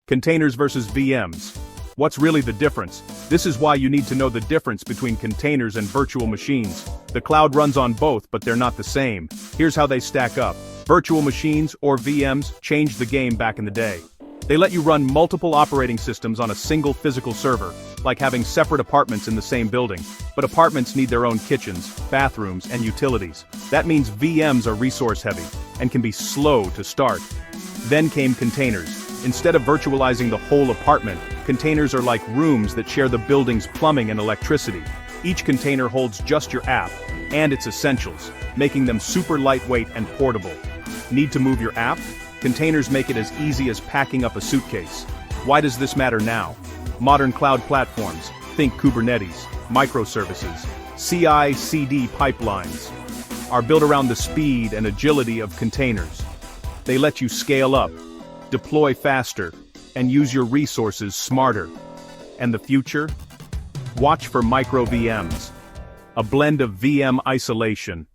Containers versus VMs. What's really the difference? This is why you need to know the difference between containers and virtual machines. The cloud runs on both, but they're not the same. Here's how they stack up. Virtual machines, or VMs, changed the game back in the day. They let you run multiple operating systems on a single physical server, like having separate apartments in the same building. But apartments need their own kitchens, bathrooms, and utilities. That means VMs are resource-heavy, and can be slow to start. Then came containers. Instead of virtualizing the whole apartment, containers are like rooms that share the building's plumbing and electricity. Each container holds just your app, and its essentials, making them super lightweight and portable. Need to move your app? Containers make it as easy as packing up a suitcase. Why does this matter now? Modern cloud platforms, think Kubernetes, microservices, CI/CD pipelines, are built around the speed and agility of containers. They let you scale up, deploy faster, and use your resources smarter. And the future? Watch for micro VMs. A blend of VM isolation,